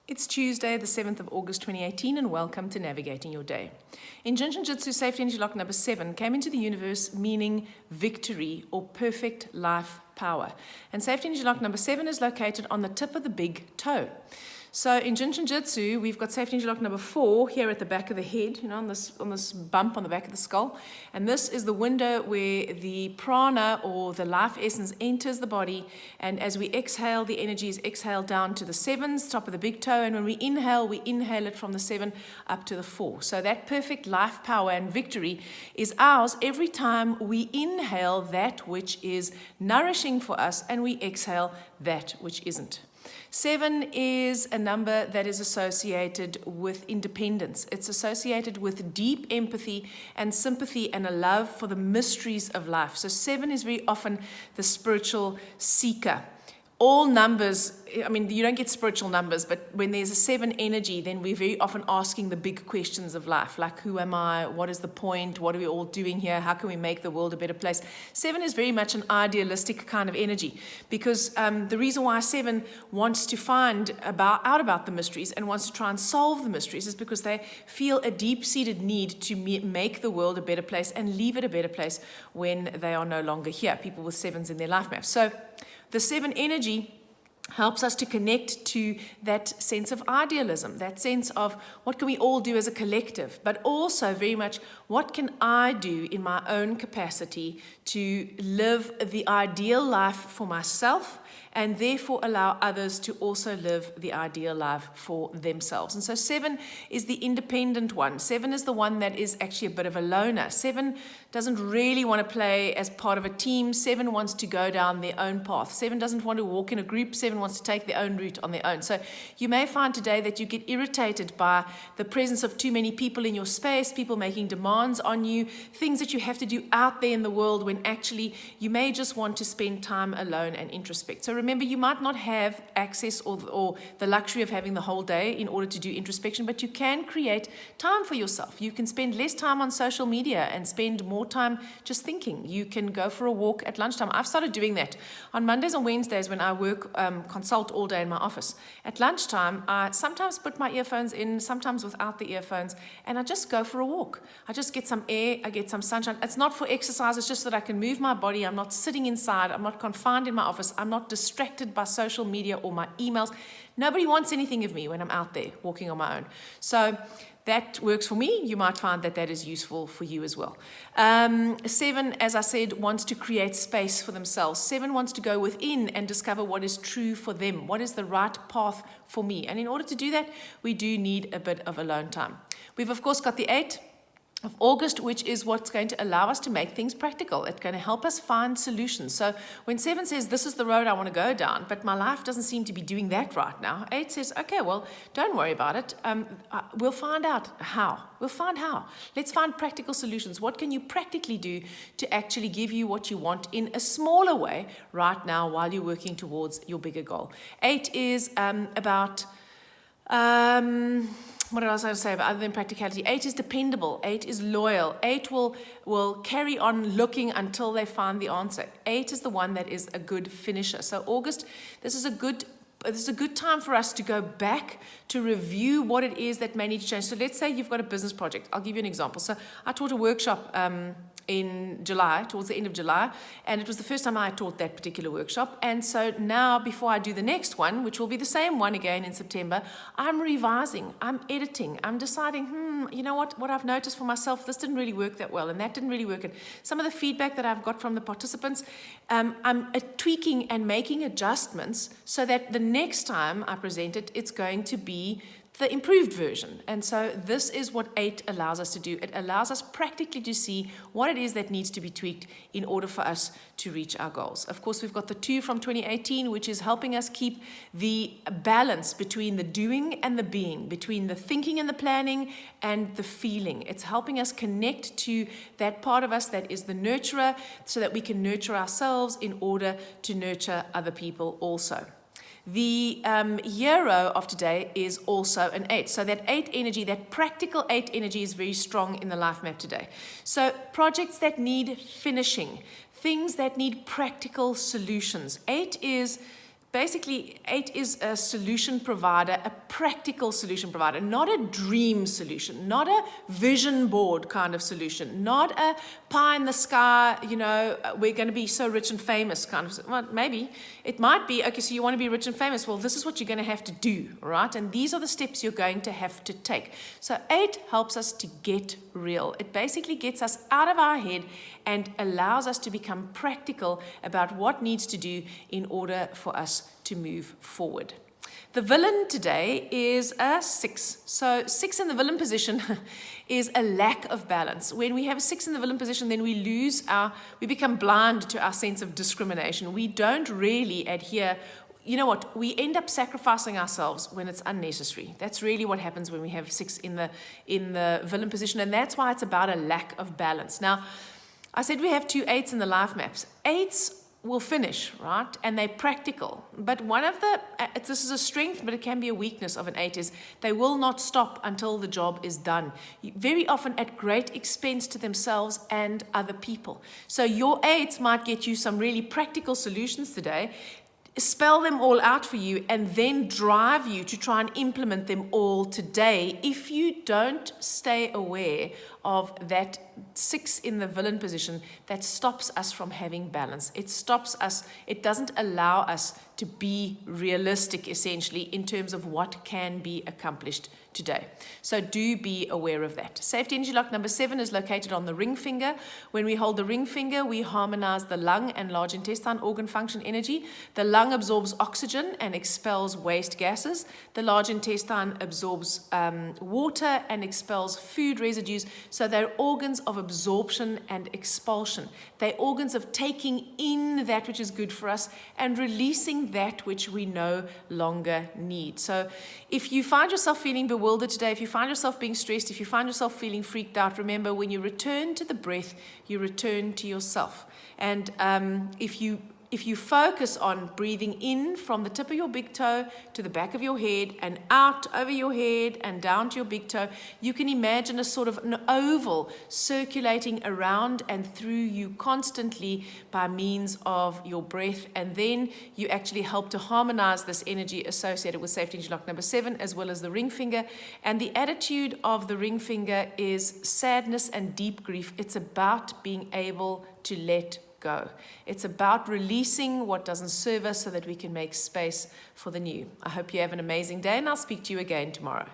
It's Tuesday, the 7th of August 2018, and welcome to Navigating Your Day. In Jin Shin Jyutsu, Safety Energy Lock number 7 came into the universe meaning victory or perfect life power. And Safety Energy Lock number 7 is located on the tip of the big toe. So in Jin Shin Jyutsu, we've got Safety Energy Lock number 4 here at the back of the head, on this bump on the back of the skull. And this is the window where the prana or the life essence enters the body. And as we exhale, the energy is exhaled down to the 7s, top of the big toe. And when we inhale it from the 7 up to the 4. So that perfect life power and victory is ours every time we inhale that which is nourishing for us and we exhale that which isn't. 7 is a number that is associated with independence. It's associated with deep empathy and sympathy and a love for the mysteries of life. So 7 is very often the spiritual seeker. All numbers, you don't get spiritual numbers, but when there's a 7 energy, then we're very often asking the big questions of life, like who am I, what is the point, what are we all doing here, how can we make the world a better place. 7 is very much an idealistic kind of energy, because the reason why 7 wants to find out about the mysteries and wants to try and solve the mysteries is because they feel a deep-seated need to make the world a better place and leave it a better place when they are no longer here, people with 7s in their life map. So the 7 energy helps us to connect to that sense of idealism, that sense of what can we all do as a collective, but also very much what can I do in my own capacity to live the ideal life for myself and therefore allow others to also live the ideal life for themselves. And so 7 is the independent one. 7 is the one that is actually a bit of a loner. 7 doesn't really want to play as part of a team. 7 wants to go down their own path. 7 doesn't want to walk in a group. 7 wants to take their own route on their own. So you may find today that you get irritated by the presence of too many people in your space, people making demands on you, things that you have to do out there in the world when actually you may just want to spend time alone and introspect. So remember, you might not have access or the luxury of having the whole day in order to do introspection, but you can create time for yourself. You can spend less time on social media and spend more time just thinking. You can go for a walk at lunchtime. I've started doing that. On Mondays and Wednesdays when I work, consult all day in my office, at lunchtime, I sometimes put my earphones in, sometimes without the earphones, and I just go for a walk. I just get some air, I get some sunshine. It's not for exercise, it's just that I can move my body. I'm not sitting inside, I'm not confined in my office, I'm not distracted by social media or my emails. Nobody wants anything of me when I'm out there walking on my own. So that works for me. You might find that that is useful for you as well. 7, as I said, wants to create space for themselves. 7 wants to go within and discover what is true for them, what is the right path for me. And in order to do that, we do need a bit of alone time. We've, of course, got the 8 of August, which is what's going to allow us to make things practical. It's going to help us find solutions. So when 7 says, this is the road I want to go down, but my life doesn't seem to be doing that right now, 8 says, okay, well, don't worry about it. We'll find out how. We'll find how. Let's find practical solutions. What can you practically do to actually give you what you want in a smaller way right now while you're working towards your bigger goal? 8 is about... what else I say about other than practicality? 8 is dependable. 8 is loyal. 8 will carry on looking until they find the answer. 8 is the one that is a good finisher. So August, this is a good time for us to go back to review what it is that may need to change. So let's say you've got a business project. I'll give you an example. So I taught a workshop in July, towards the end of July, and it was the first time I taught that particular workshop. And so now, before I do the next one, which will be the same one again in September, I'm revising, I'm editing, I'm deciding, you know what I've noticed for myself, this didn't really work that well, and that didn't really work. And some of the feedback that I've got from the participants, I'm tweaking and making adjustments so that the next time I present it, it's going to be the improved version. And so this is what 8 allows us to do. It allows us practically to see what it is that needs to be tweaked in order for us to reach our goals. Of course, we've got the 2 from 2018, which is helping us keep the balance between the doing and the being, between the thinking and the planning and the feeling. It's helping us connect to that part of us that is the nurturer so that we can nurture ourselves in order to nurture other people also. The hero of today is also an 8. So that 8 energy, that practical 8 energy is very strong in the life map today. So projects that need finishing, things that need practical solutions. 8 is Basically, 8 is a solution provider, a practical solution provider, not a dream solution, not a vision board kind of solution, not a pie in the sky, we're going to be so rich and famous kind of. Well, maybe it might be, okay, so you want to be rich and famous. Well, this is what you're going to have to do, right? And these are the steps you're going to have to take. So 8 helps us to get real. It basically gets us out of our head and allows us to become practical about what needs to do in order for us to move forward. The villain today is a 6. So 6 in the villain position is a lack of balance. When we have a 6 in the villain position, then we become blind to our sense of discrimination. We don't really adhere. You know what? We end up sacrificing ourselves when it's unnecessary. That's really what happens when we have 6 in the villain position, and that's why it's about a lack of balance. Now, I said we have 2 8s in the life maps. 8s will finish, right? And they're practical. But this is a strength, but it can be a weakness of an 8 is they will not stop until the job is done. Very often at great expense to themselves and other people. So your 8s might get you some really practical solutions today, spell them all out for you, and then drive you to try and implement them all today if you don't stay aware of that 6 in the villain position that stops us from having balance. It stops us, it doesn't allow us to be realistic, essentially, in terms of what can be accomplished today. So do be aware of that. Safety Energy Lock number 7 is located on the ring finger. When we hold the ring finger, we harmonize the lung and large intestine organ function energy. The lung absorbs oxygen and expels waste gases. The large intestine absorbs water and expels food residues. So they're organs of absorption and expulsion. They're organs of taking in that which is good for us and releasing that which we no longer need. So if you find yourself feeling bewildered today, if you find yourself being stressed, if you find yourself feeling freaked out, remember, when you return to the breath, you return to yourself. And if you focus on breathing in from the tip of your big toe to the back of your head and out over your head and down to your big toe, you can imagine a sort of an oval circulating around and through you constantly by means of your breath. And then you actually help to harmonize this energy associated with Safety Energy Lock number 7 as well as the ring finger. And the attitude of the ring finger is sadness and deep grief. It's about being able to let go. It's about releasing what doesn't serve us so that we can make space for the new. I hope you have an amazing day, and I'll speak to you again tomorrow.